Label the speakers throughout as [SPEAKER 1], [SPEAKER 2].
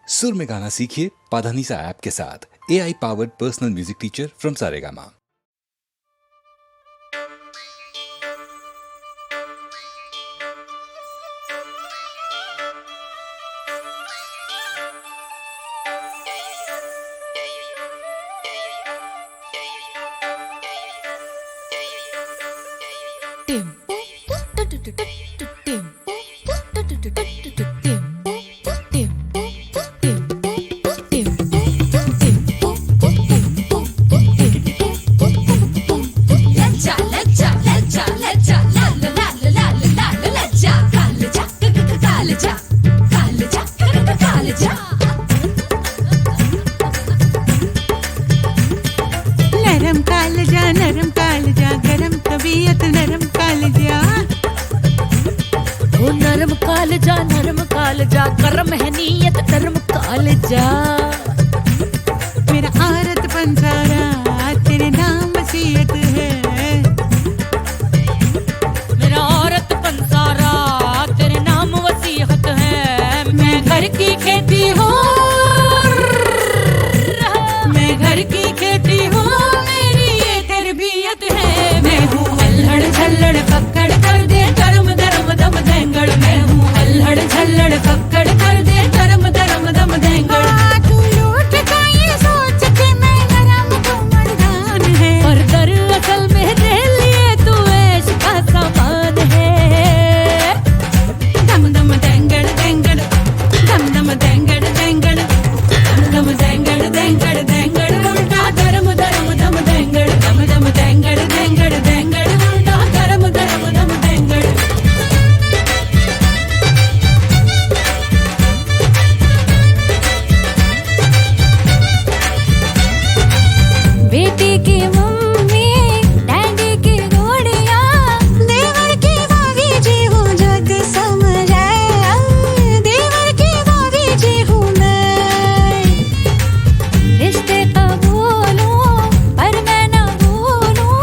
[SPEAKER 1] सुर में गाना सीखिए पाधानीसा ऐप के साथ। AI powered personal music teacher from Saregama.
[SPEAKER 2] नरम कालजा गरम तबीयत नरम कालजा।
[SPEAKER 3] ओ नरम कालजा गरम है नीयत नरम कालजा।
[SPEAKER 2] मेरा आरत पंसारा तेरे नाम वसीयत है।
[SPEAKER 3] मेरा औरत पंसारा तेरे नाम वसीयत है। मैं घर की खेती हूँ, मैं घर की खेती हूँ, मेरी ये तरबियत है। मैं हूँ अल्हड़ झल्लड़ पकड़ कर दे धर्म धर्म दम देंगड़। मैं हूँ अल्हड़ झल्लड़ पकड़ कर दे धर्म धर्म दम देंगड़।
[SPEAKER 2] तू लूट का ये सोच के मैं नरम तू मर्दान है,
[SPEAKER 3] पर दरअसल मेरे लिए तू ऐश का सामान है।
[SPEAKER 2] दम दम देंगड़ देंगड़ दम दम देंगड़ देंगड़
[SPEAKER 3] दम दम देंगड़ देंगड़ देंगड़ उल्टा धर्म धर्म दम देंगड़। दम दम देंगड़ देंगड़ देंगड़ उल्टा धर्म धर्म दम देंगड़। बेटी की मम्मी डैडी की गोड़िया,
[SPEAKER 2] देवर की भाभी जी हूँ जग समझाया। देवर की भाभी जी हूँ मैं।
[SPEAKER 3] रिश्ते का बोलूं पर मैं न भूलूं।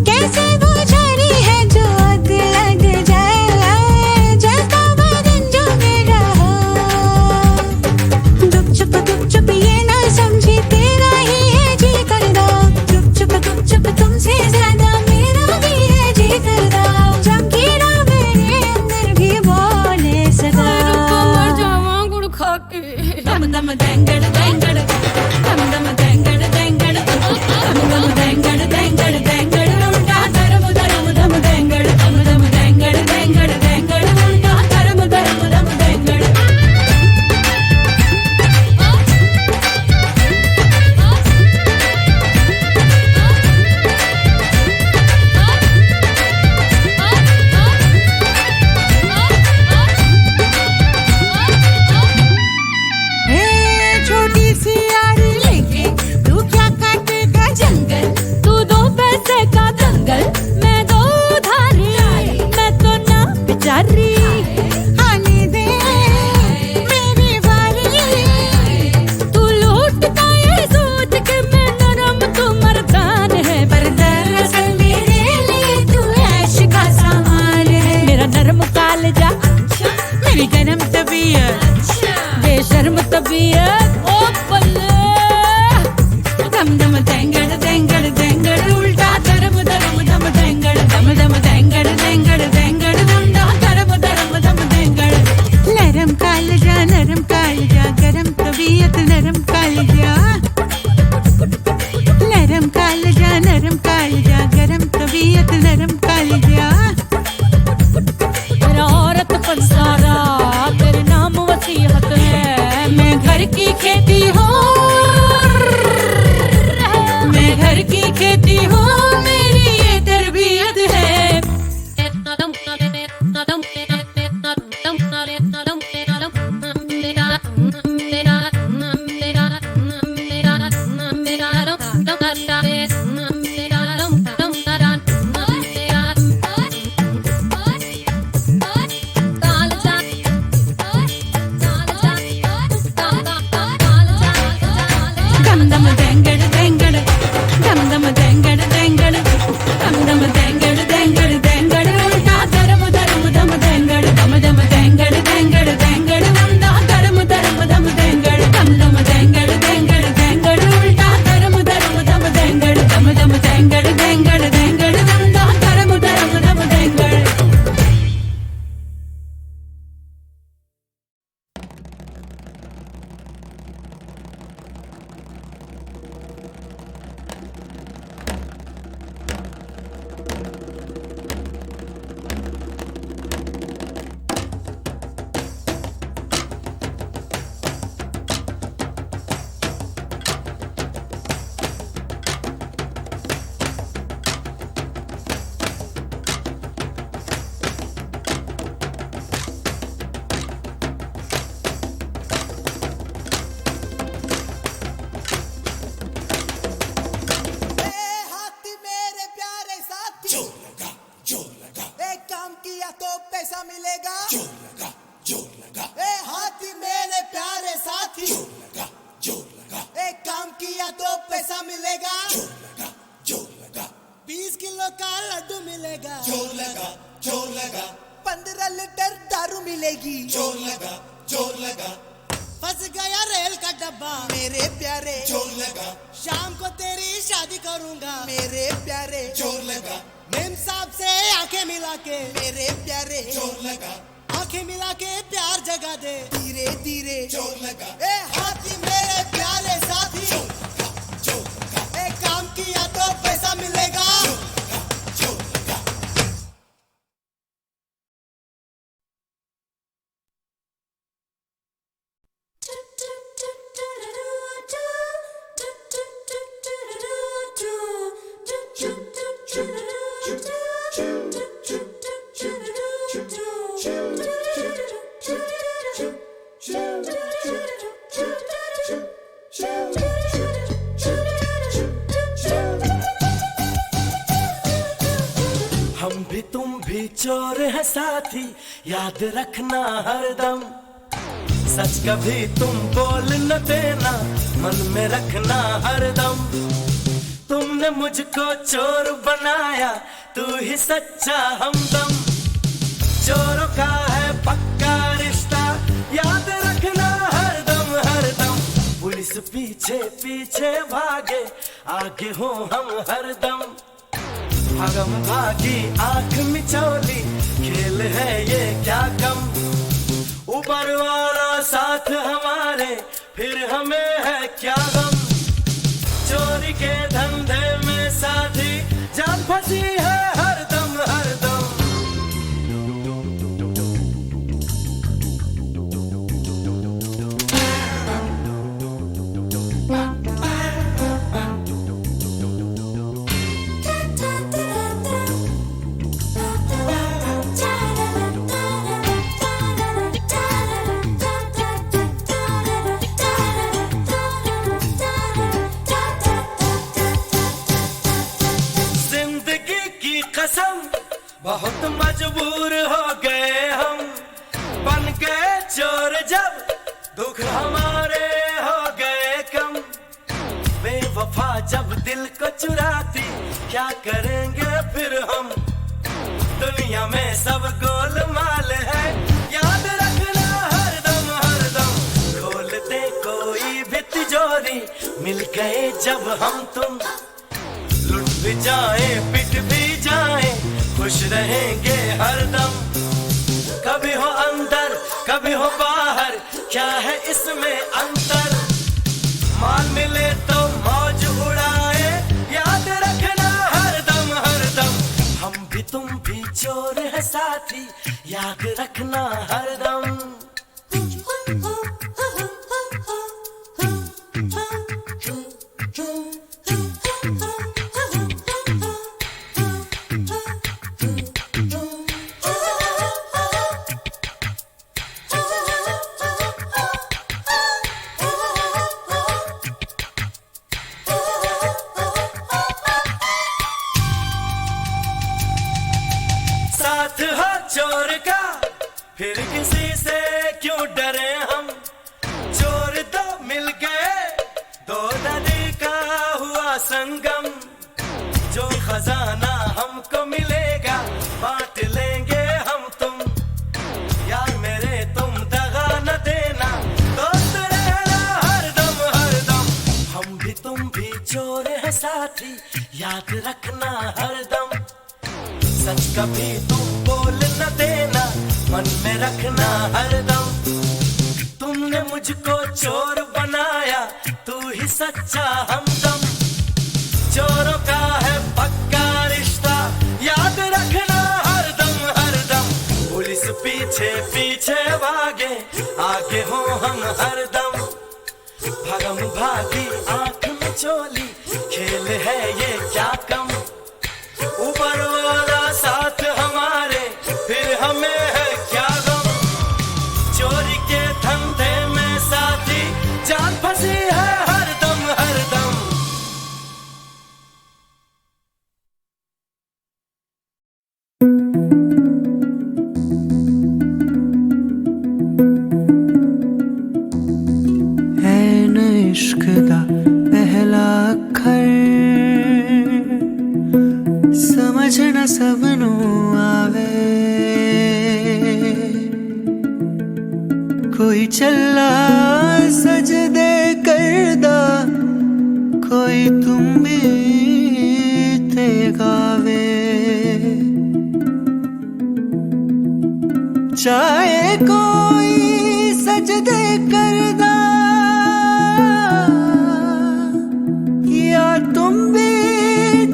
[SPEAKER 2] कैसे गुजारी है जो अग लग जाए, जलता बदन जो मेरा हो। गुप चुप ये ना समझी तेरा ही है जी करदा। गुप चुप तुमसे ज्यादा मेरा भी है जी करदा। जब कीड़ा मेरे अंदर भी बोले सदा।
[SPEAKER 3] मर जावां गुड़ खा के।
[SPEAKER 2] दम दम देंगड़ देंगड़ दम दम देंगड़ देंगड़
[SPEAKER 3] दम दम देंगड़ देंगड़ देंगड़ उल्टा धर्म धर्म दम देंगड़। दम दम देंगड़ देंगड़ देंगड़ उल्टा धर्म धर्म दम देंगड़।
[SPEAKER 2] छोटी सी यारी लेके तू क्या काटेगा जंगल।
[SPEAKER 3] तू दो पैसे का दंगल, मैं दो उधारी, मैं तो ना बेचारी।
[SPEAKER 2] आने दे मेरी बारी।
[SPEAKER 3] तू लूटता ये सोच के मैं नरम तू मर्दान है,
[SPEAKER 2] पर दरअसल मेरे लिए तू ऐश का सामान है।
[SPEAKER 3] मेरा नरम कालजा
[SPEAKER 2] मेरी गरम तबीयत
[SPEAKER 3] बेशर्म तबीयत। ओ बल्ले
[SPEAKER 2] दम दम देंगड़ देंगड़ देंगड़ उल्टा धर्म धर्म दम देंगड़। दम दम देंगड़ देंगड़ देंगड़ उल्टा धर्म धर्म दम देंगड़। नरम कालजा गरम तबीयत नरम कालजा। नरम कालजा गरम तबीयत नरम कालजा।
[SPEAKER 3] मेरा औरत पंसारा तेरे नाम वसीयत है। मैं घर की
[SPEAKER 4] साथी, एक काम किया तो पैसा मिलेगा, 20 किलो का लड्डू मिलेगा, 15 लीटर दारू मिलेगी, जोर लगा, फंस गया रेल का डब्बा मेरे प्यारे, शाम को तेरी शादी करूंगा मेरे प्यारे, मेम साहब से आंखें मिला के मेरे प्यारे, आंखें मिला के प्यार जगा दे धीरे धीरे, ए हाथी मेरे प्यारे साथी, एक काम किया तो पैसा मिलेगा,
[SPEAKER 5] हम भी तुम भी चोर है साथी, याद रखना हरदम, सच कभी तुम बोल न देना, मन में रखना हरदम, तुमने मुझको चोर बनाया, तू ही सच्चा हमदम, चोरों का है पक्का रिश्ता, याद रखना हरदम हरदम, पुलिस पीछे पीछे भागे, आगे हो हम हरदम, भागम भागी आंख मिचौली, खेल है ये क्या कम, ऊपर वाला साथ हमारे, फिर हमें है क्या गम, चोरी के धंधे में साथी, जान फंसी है हरदम हरदम। बहुत मजबूर हो गए हम, बन गए चोर जब, दुख हमारे हो गए कम, बेवफा जब दिल को चुराती, क्या करेंगे फिर हम, दुनिया में सब गोलमाल है, याद रखना हरदम हरदम, खोलते कोई भी तिजोरी, मिल गए जब हम तुम, लुट भी जाए पिट भी जाए, खुश रहेंगे हरदम, कभी हो अंदर कभी हो बाहर, क्या है इसमें अंतर, माल मिले तो मौज उड़ाए, याद रखना हरदम हरदम, हम भी तुम भी चोर है साथी, याद रखना हरदम। साथ हो चोर का, फिर किसी से क्यों डरे हम, चोर दो मिल गए, दो नदी का हुआ संगम, जो खजाना हमको मिलेगा, बांट लेंगे हम तुम, यार मेरे तुम दगा न देना, दोस्त रहना हरदम हरदम, हम भी तुम भी चोर है साथी, याद रखना हरदम, सच कभी तुम बोल न देना, मन में रखना हरदम, तुमने मुझको चोर बनाया, तू ही सच्चा हमदम, चोरों का है पक्का रिश्ता, याद रखना हरदम हरदम, पुलिस पीछे पीछे भागे, आगे हो हम हरदम, भगम भागी आंख में चोली, खेल है ये क्या कम, ऊपर वाला साथ हमारे, फिर हमें है क्या गम, चोरी के धंधे में साथी, जान फंसी है हरदम हरदम। इश्क दा पहला अखर समझ न सबनू आवे कोई चला सजदे करदा कोई तुम भी ते गावे चाहे कोई सजदे करदा या तुम भी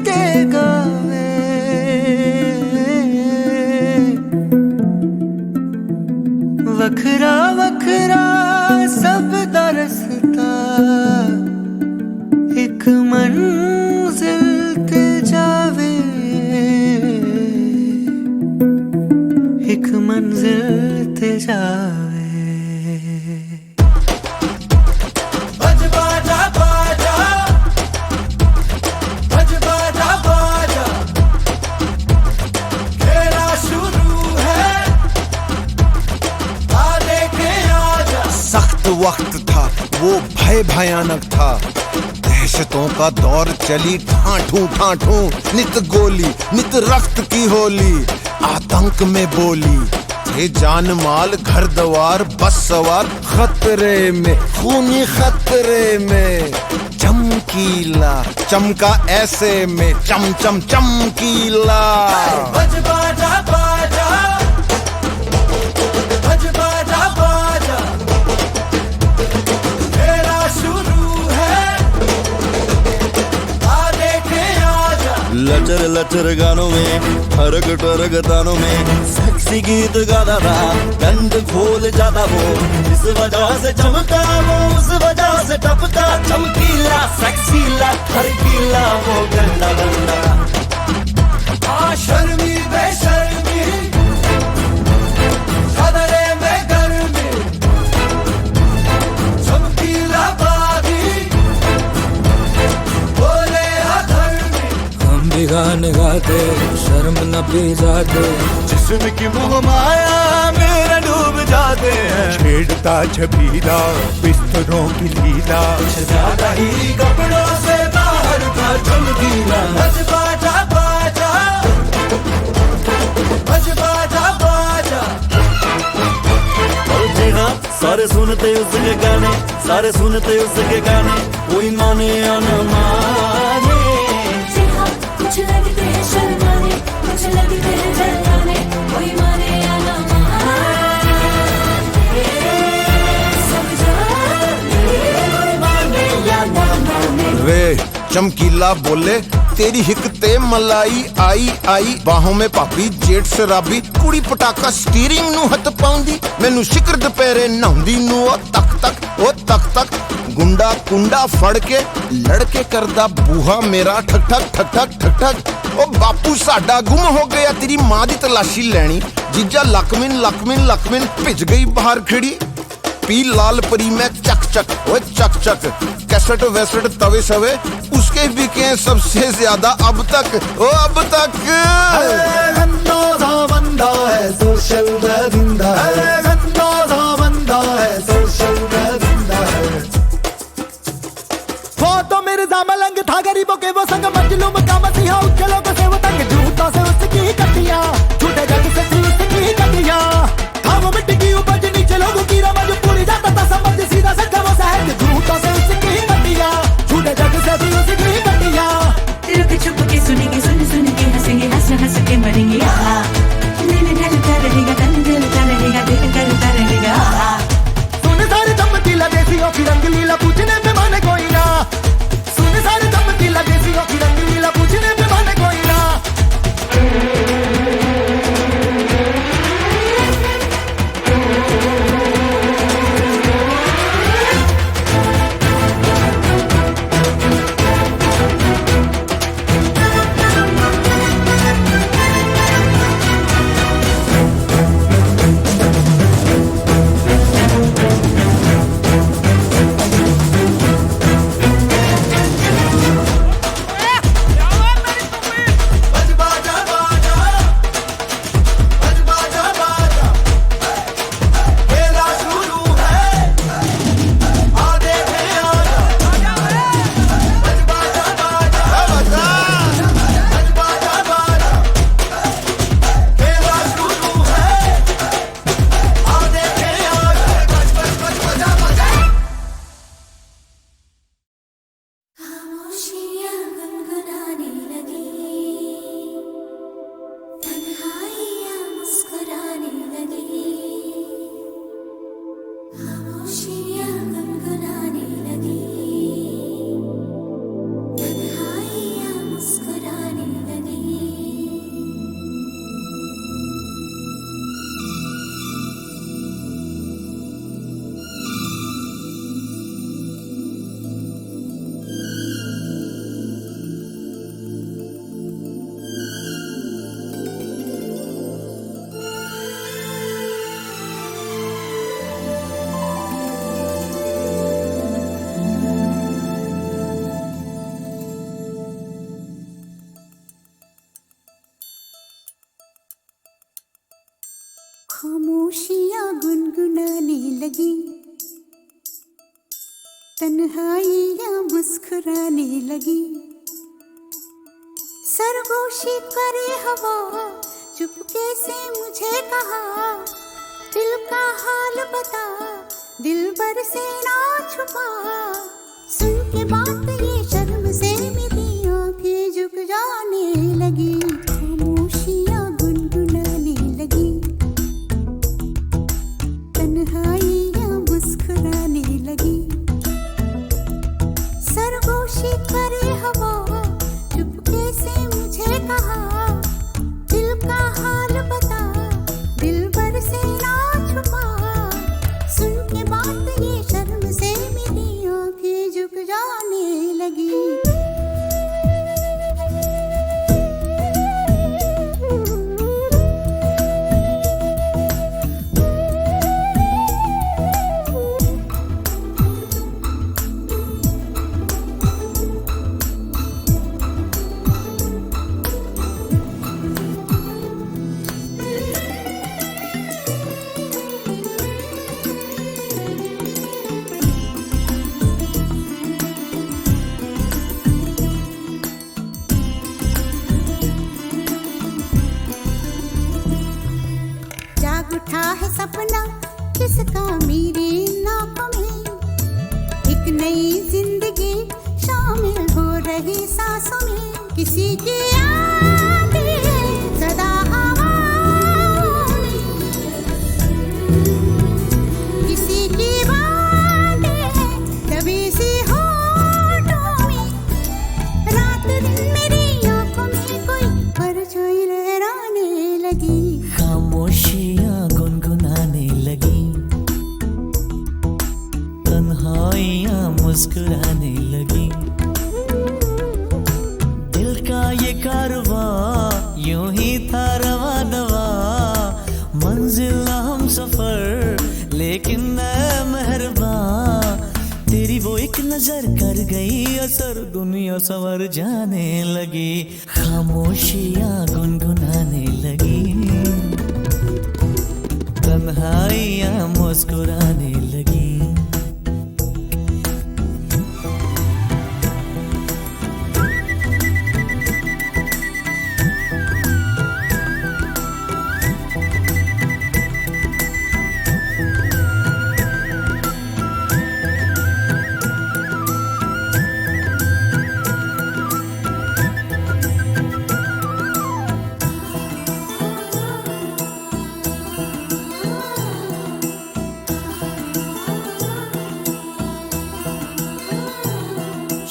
[SPEAKER 5] ते गावे वखरा वखरा सब दा रस्ता एक मंजिल ते जावे एक मंजिल ते जावे बज बाजा बाजा बज बाजा बाजा खेला शुरू है आ देखे आजा
[SPEAKER 6] सख्त वक्त था वो भय भयानक था दहशतों का दौर चली ठाठू ठाठू नित गोली नित रक्त की होली आतंक में बोली थे जान माल घर द्वार बस सवार खतरे में खूनी खतरे में चमकीला चमका ऐसे में चम चम चमकीला
[SPEAKER 5] बज बाजा बाजा बज बाजा बाजा खेला शुरू है आ देखे आजा
[SPEAKER 7] लचर लचर गानों में हरक टरक तानों में सेक्सी गीत गाता था गंद खोल जाता वो इस वजह से चमका वो उस वजह से टपका चमकीला सेक्सीला हरकीला वो गंदा गंदा
[SPEAKER 5] आ शर्मी बेशर्मी सदरे में गर्मी चमकीला बागी बोले अधर्मी
[SPEAKER 8] हम भी गाने गाते शर्म न भी जाते
[SPEAKER 7] जिस्म की मोह माया मेरा डूब जाते हैं
[SPEAKER 9] छेड़ता छबीला बिस्तरों की लीला
[SPEAKER 5] ज्यादा ही कपड़ों से बाहर था चमकीला बज बाजा बाजा बज बाजा बाजा
[SPEAKER 7] और जी हाँ सारे सुनते उसके गाने सारे सुनते उसके गाने कोई माने या न माने
[SPEAKER 3] जी हाँ कुछ लगते हैं शर्माने कुछ लगते हैं जलाने कोई माने या ना माने सब जाने कोई माने या ना माने
[SPEAKER 6] वे चमकीला बोले तेरी हिक ते मलाई आई आई बाहों में पापी जेठ शराबी कुड़ी पटाका स्टीयरिंग ਨੂੰ ਹੱਥ ਪਾਉਂਦੀ ਮੈਨੂੰ ਸ਼ਿਕਰ ਦੁਪਹਿਰੇ ਨਹਾਉਂਦੀ ਨੂੰ ਉਹ ਤੱਕ ਤੱਕ ਗੁੰਡਾ ਕੁੰਡਾ ਫੜ ਕੇ ਲੜਕੇ ਕਰਦਾ ਬੂਹਾ ਮੇਰਾ ਠਕ ਠਕ ਠਕ ਠਕ ਠਕ ਠਕ ਉਹ ਬਾਪੂ ਸਾਡਾ ਗੁੰਮ ਹੋ ਗਿਆ ਤੇਰੀ ਮਾਂ ਦੀ ਤਲਾਸ਼ੀ ਲੈਣੀ ਜੀਜਾ ਲਖਮਿਨ ਭਿੱਜ ਗਈ ਬਾਹਰ ਖੜੀ पी लाल परी में चक चक वो चक चक कैसेट वैसेट तवे सवे उसके बिके सबसे ज्यादा अब तक
[SPEAKER 5] गंदा बंदा है सोशल दरिंदा है गंदा बंदा है सोशल दरिंदा है वो तो मेरे मलंग था गरीबों के वो संग मजलूम का मसीहा उछलों को से वो तक जूता से उसकी कटिया झूठे जग से थी उसकी कटिया था वो मिट्टी की उपज नीचे लोगों की रमज पूरी जाता था समझ सीधा सच्चा वो सहज झूठों से उसकी कटिया झूठे जग से थी उसकी कटिया
[SPEAKER 3] रुक छुप के सुनेंगे सुन के हंसेंगे हंस के मरेंगे आहा दिल ढलता रहेगा तन जलता रहेगा दिल करता रहेगा आहा
[SPEAKER 5] सुन सारे चमकीला देसियों की रंगलीला पूछने पे माने कोई ना सुन सारे चमकीला देसियों की रंगलीला पूछने पे माने कोई ना
[SPEAKER 2] लगी, तन्हाइयाँ मुस्कुराने लगी। सरगोशी करे हवा, चुपके से मुझे कहा, दिल का हाल बता, दिल भर से ना छुपा। सुन के बात ये शर्म से मेरी आंखें झुक जाने लगी, खामोशियाँ गुनगुनाने लगी, तन्हाइयाँ मुस्कुराने लगी। सरगोशी करे हवा, चुपके से मुझे कहा, दिल का हाल बता, दिल भर से ना छुपा। सुन के बात ये शर्म से मेरी आंखें झुक जाने लगी। जाग उठा है सपना किसका मेरे नाकों में, एक नई जिंदगी शामिल हो रही सांसों में। किसी की यादें सदा हवाओं में, किसी की बातें दबी सी होठों में। रात दिन मेरी आंखों में कोई परछाई लहराने लगी,
[SPEAKER 10] खामोशियाँ गुनगुनाने लगी, तन्हाइयाँ मुस्कुराने लगी। दिल का ये कारवां यूं ही था रवा दवा, मंजिल हम सफर लेकिन मैं मेहरबान। तेरी वो एक नजर कर गई असर, दुनिया संवर जाने लगी, खामोशियाँ गुनगुनाने लगी, तन्हाइयाँ मुस्कुराने लगी।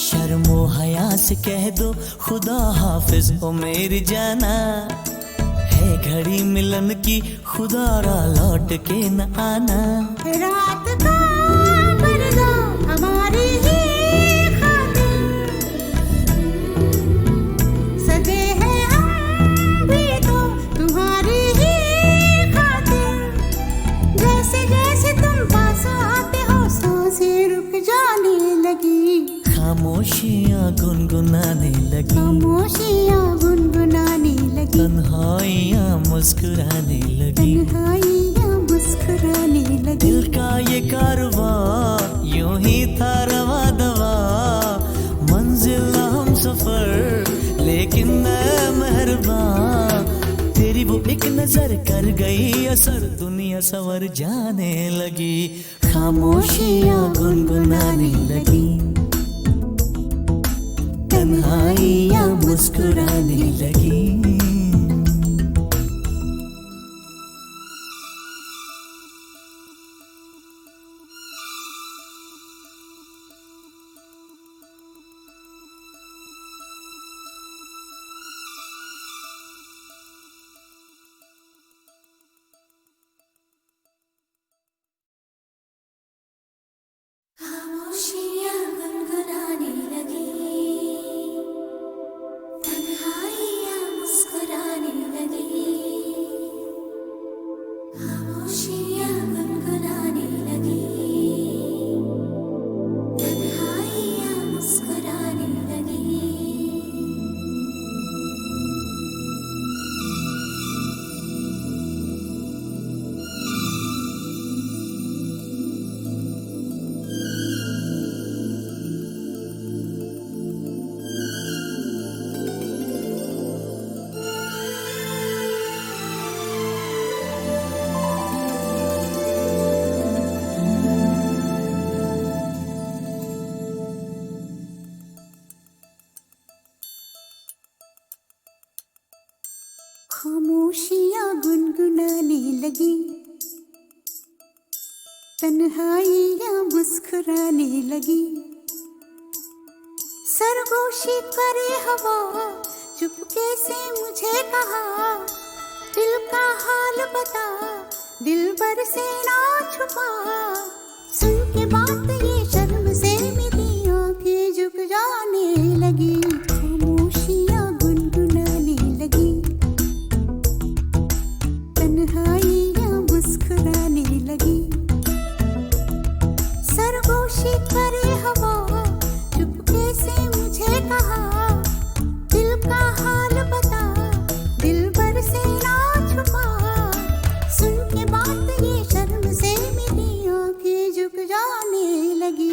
[SPEAKER 10] शर्मो हया से कह दो खुदा हाफिज ओ मेरी जाना, है घड़ी मिलन की खुदा रा लौट के न आना।
[SPEAKER 2] रात का पर्दा हमारी ही खातिर, सजे हैं हम भी तो तुम्हारी ही खातिर। जैसे जैसे तुम पास आते हो सांसें रुक जाने लगी,
[SPEAKER 10] खामोशियाँ गुनगुनाने लगी,
[SPEAKER 2] खामोशियाँ गुनगुनाने लगी,
[SPEAKER 10] तन्हाइयाँ मुस्कुराने लगी।
[SPEAKER 2] तन्हाइयाँ मुस्कुराने लगी।
[SPEAKER 10] दिल का ये कारवां यूं ही था रवा दवा, मंजिल हम सफर लेकिन मैं मेहरबान। तेरी वो एक नजर कर गई असर, दुनिया संवर जाने लगी, खामोशियाँ गुनगुनाने लगी, तन्हाइयाँ मुस्कुराने लगी।
[SPEAKER 2] खामोशियाँ गुनगुनाने लगी, तन्हाइयाँ खामोशियाँ गुनगुनाने लगी, तन्हाइयाँ मुस्कुराने लगी, सरगोशी करे हवा, चुपके से मुझे कहा, दिल का हाल बता, दिलबर से ना छुपा। सुन के बात ये शर्म से मेरी आंखें झुक जाने लगी, खामोशियाँ गुनगुनाने लगी, तन्हाइयाँ मुस्कुराने लगी, सरगोशी करे हवा, चुपके से मुझे कहा, दिल का हाल बता, दिलबर से ना छुपा। सुन के बात ये शर्म से मेरी आंखें झुक जाने लगी।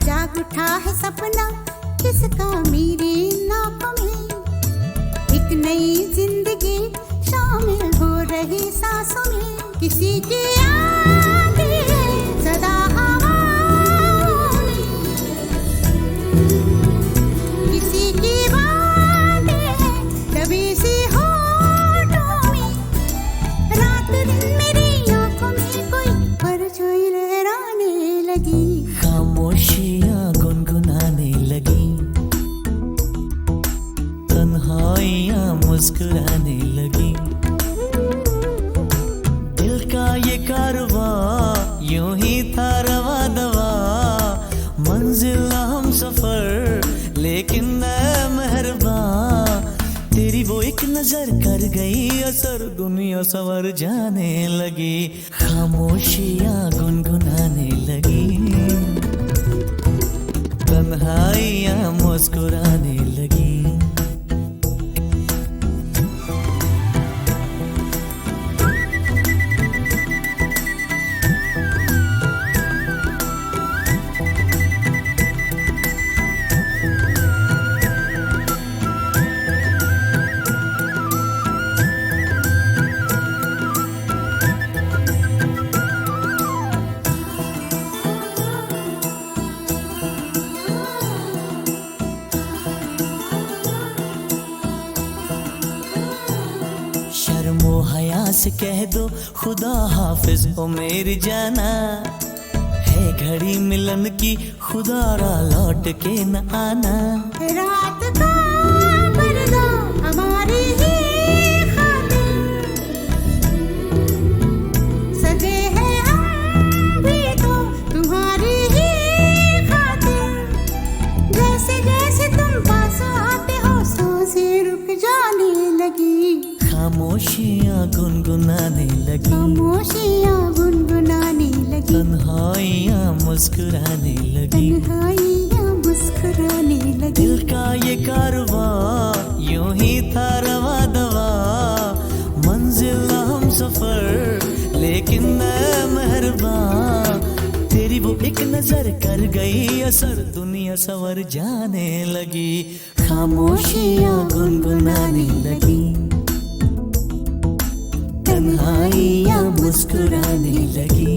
[SPEAKER 2] जाग उठा है सपना किसका मेरी नाक में, एक नई जिंदगी शामिल हो रही सांसों में, किसी की आगे सदा हवाओं में, किसी की बातें दबी सी होठों में, रात दिन मेरी आंखों में कोई परछाई लहराने लगी,
[SPEAKER 10] खामोशियाँ गुनगुनाने लगी, तन्हाइयाँ मुस्कुराने लगी, दिल का ये कारवां यूं ही था रवा दवा, मंजिल हम सफर लेकिन मैं मेहरबान, तेरी वो एक नजर कर गई असर, दुनिया संवर जाने लगी, खामोशियाँ गुनगुनाने लगी, तन्हाइयाँ मुस्कुराने लगी। शर्मो हया से कह दो खुदा हाफिज हो मेरी जाना, है घड़ी मिलन की खुदारा लौट के न आना,
[SPEAKER 2] रात का पर्दा हमारी ही खातिर, सजे हैं हम भी तो तुम्हारी ही खातिर, जैसे जैसे तुम पास आते हो सांसें रुक जाने लगी,
[SPEAKER 10] खामोशियाँ गुनगुनाने लगी,
[SPEAKER 2] खामोशियाँ गुनगुनाने लगी,
[SPEAKER 10] तन्हाइयाँ मुस्कुराने लगी,
[SPEAKER 2] तन्हाइयाँ मुस्कुराने लगी,
[SPEAKER 10] दिल का ये कारवां यूं ही था रवा दवा, मंजिल हम सफर लेकिन मैं मेहरबान, तेरी वो एक नजर कर गई असर, दुनिया संवर जाने लगी, खामोशियाँ गुनगुनाने लगी, तन्हाइयाँ मुस्कुराने लगी।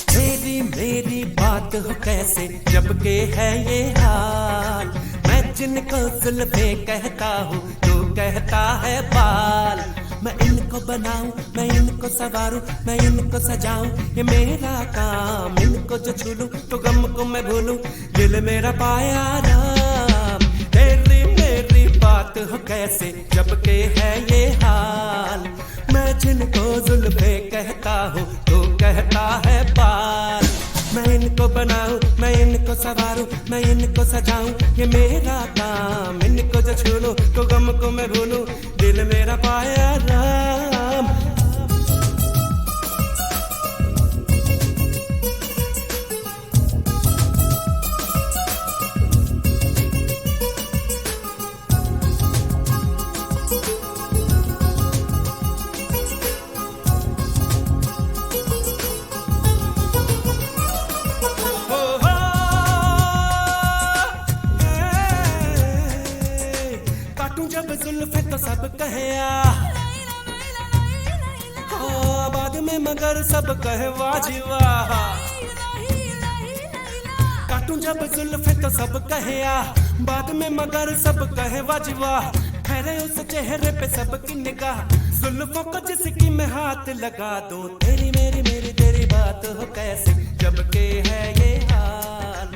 [SPEAKER 8] मेरी मेरी बात
[SPEAKER 10] हो कैसे जब के है ये हाल। मैं जिनको जुल्फे कहता हूँ तू कहता है बाल। मैं इनको बनाऊं, मैं इनको संवारूं, मैं इनको सजाऊं, ये मेरा काम। इनको जो छू लूं तो गम को मैं भूलूं, दिल मेरा पाया राम। तेरी मेरी बात हो कैसे जब के है ये हाल। मैं जिनको जुल्फे कहता हूँ तू कहता है बाल। मैं इनको बनाऊं, मैं इनको संवारूं, मैं इनको सजाऊं, ये मेरा काम। इनको जो छू लूं तो गम को मैं भूलूं, दिल मेरा पाया राम। जब जुल्फे तो सब कहे हाँ, बाद में मगर सब कहे वाजी वाह। काटूं जब जुल्फे तो सब कहे बाद में मगर सब कहे वाजी वाह। ठहरे उस चेहरे पे सबकी निगाह, जुल्फों को जिसकी मैं हाथ लगा दूं। तेरी मेरी मेरी तेरी बात हो कैसे जब के है ये हाल।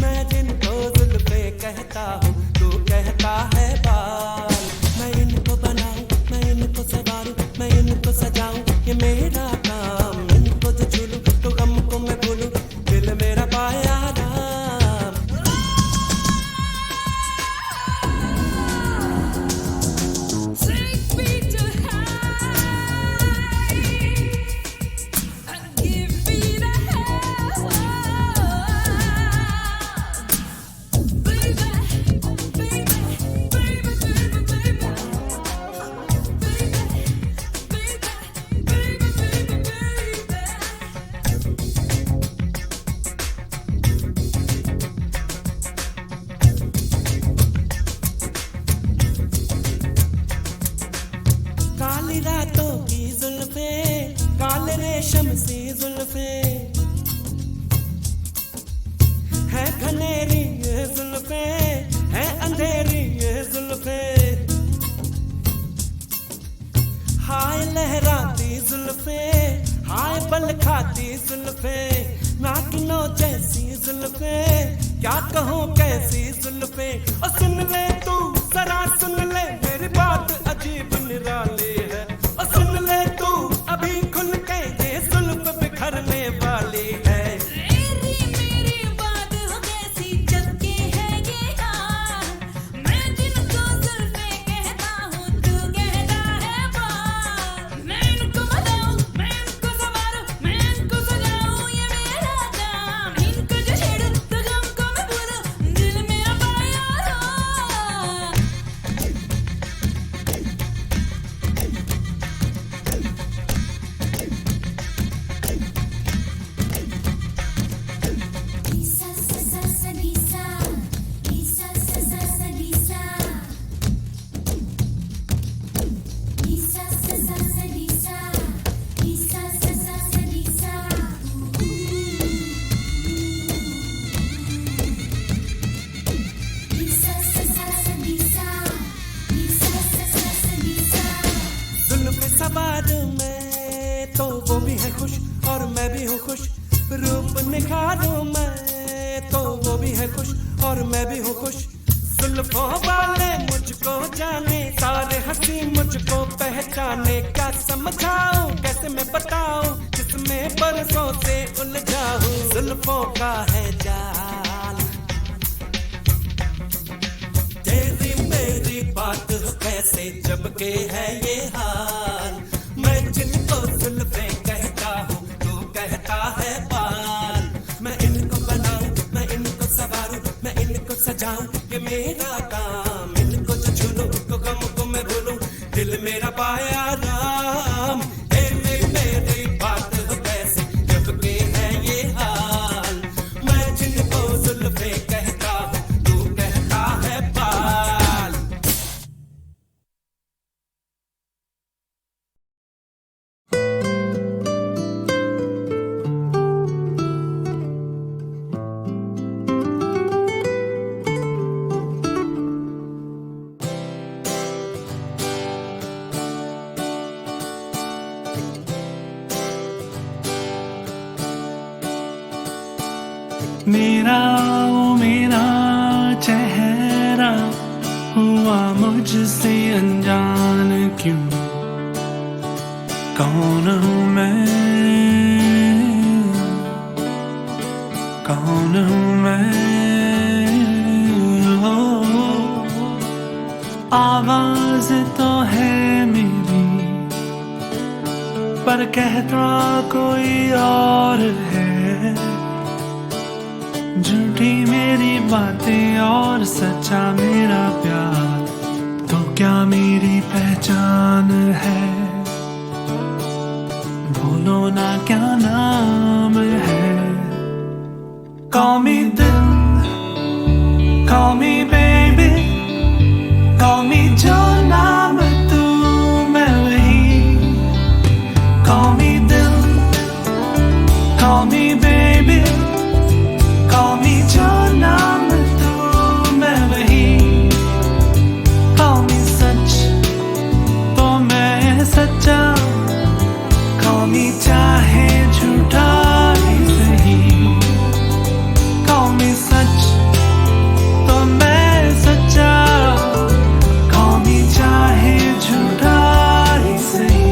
[SPEAKER 10] मैं जिनको जुल्फे कहता हूँ तू कहता है बाल। मैं इनको बनाऊं, मैं इनको संवारूं, मैं इनको सजाऊं, ये मेरा काम। इनको जो छू लूं तो गम को मैं भूलूं, दिल मेरा पाया Ram.
[SPEAKER 3] Take me to high and give me the hell, baby, baby, baby, baby, baby.
[SPEAKER 10] काली रातों की जुल्फे, काले रेशम सी जुल्फे, है घनेरी ये जुल्फे, है अंधेरी ये जुल्फे। हाय लहराती जुल्फे, हाय बल खाती जुल्फे, नागिनों जैसी जुल्फे, क्या कहूँ कैसी जुल्फे। और सुन ले तू जरा सुन ले, मेरी बात अजीब निराली है। और सुन ले तू अभी खुल के, ये जुल्फ बिखरने वाली है।
[SPEAKER 3] तेरी मेरी बात हो कैसी जब के है ये हाल। मैं जिनको जुल्फे कहता हूँ तू कहता है बाल। मैं इनको बनाऊं, मैं इनको संवारूं, मैं इनको सजाऊं, ये मेरा काम। इनको जो छेड़ूं तो गम को मैं भूलूं, दिल मेरा पाया Ram.
[SPEAKER 2] Isa sa sa sa Lisa, Isa sa sa sa Lisa, Isa sa sa sa Lisa, Isa sa sa sa Lisa. Isa sa sa sa Lisa, Isa sa sa sa Lisa.
[SPEAKER 10] जुल्फे सवार में तो वो भी है खुश और मैं भी हूँ खुश। रूप निखारूं मैं तो वो भी है खुश और मैं भी हूँ खुश। जुल्फों वाले मुझको जाने, सारे हंसी मुझको पहचाने। क्या समझाऊं कैसे मैं बताऊं, जिसमें बरसों से उलझा हूँ। जुल्फों का है जाल, तेरी मेरी बात हो कैसे जब के है ये हाल। मैं जिनको जुल्फे कहता हूँ तू कहता है बाल। मैं इनको बनाऊं, मैं इनको संवारूं, मैं इनको सजाऊं, ये मेरा काम। इनको जो छू लूं तो गम को मैं भूलूं, दिल मेरा पाया राम। तेरी मेरी बात हो कैसे जब के है ये हाल। मैं जिनको जुल्फे कहता हूँ तू कहता है बाल। मेरा वो मेरा चेहरा हुआ मुझसे अनजान क्यों? कौन हूँ मैं, कौन हूँ मैं? आवाज तो है मेरी पर कहता कोई और है। झूठी मेरी बातें और सच्चा मेरा प्यार, तो क्या मेरी पहचान है? बोलो ना क्या नाम है? Call me दिल, call me baby, call me जो नाम तू मैं वही। Call me दिल, call me baby, call me जो नाम तू मैं वही। Call me सच तो मैं सच्चा, call me चाहे झूठा ही सही। Call me सच तो मैं सच्चा, call me चाहे झूठा ही सही।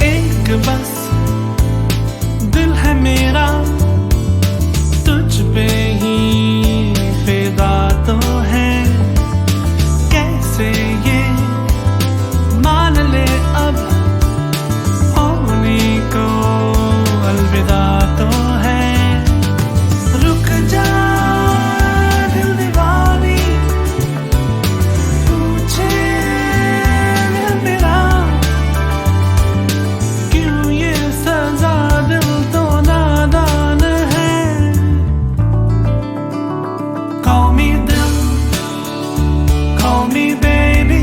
[SPEAKER 10] एक बस दिल है मेरा तुझ पे ही फिदा तो है। कैसे ये मान ले अब होने को अलविदा तो है। रुक जा दिल दीवानी, पूछे दिल मेरा क्यों ये सजा, दिल तो नादान है। Call me दिल, call me baby,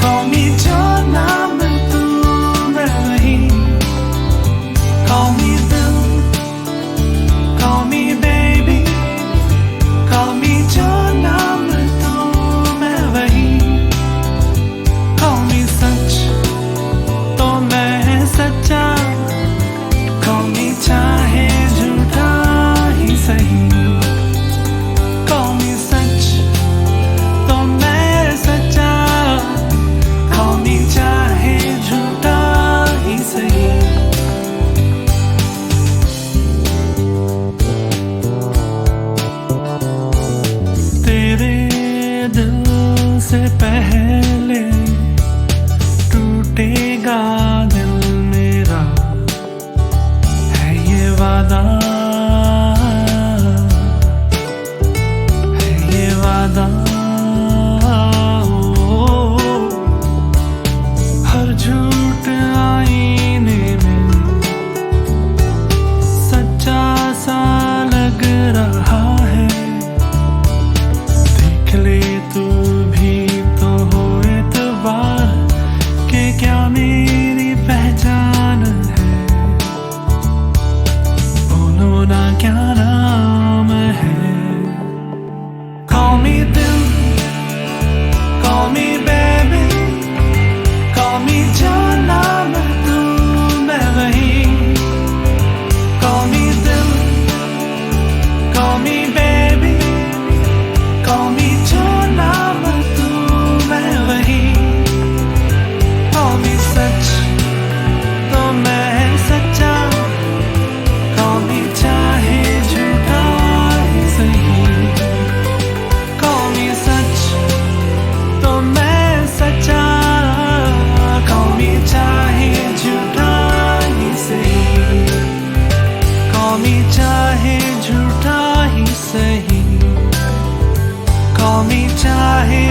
[SPEAKER 10] call me जो नाम तू मैं वही। Call me दिल, call me baby, call me जो नाम तू मैं वही। Call me सच तो मैं सच्चा, call me चाहे झूठा ही सही। Call me सच तो मैं सच्चा, call me चाहे झूठा ही सही। तेरे दिल से पहले टूटेगा दिल मेरा, है ये वादा, है ये वादा। हर झूठ आईने में सच्चा सा लग रहा है। देख ले तू भी तो हो एतबार के क्या मेरी पहचान है। बोलो ना क्या नाम है? Call me दिल, call me baby, call me जो नाम तू मैं वही। Call me दिल, call me baby, call me जो नाम तू मैं वही। Call me सच तो मैं सच्चा, call me चाहे झूठा ही सही। Call me सच तो मैं सच्चा, call me चाहे झूठा ही सही। Call me चाहे झूठा ही सही, call me चाहे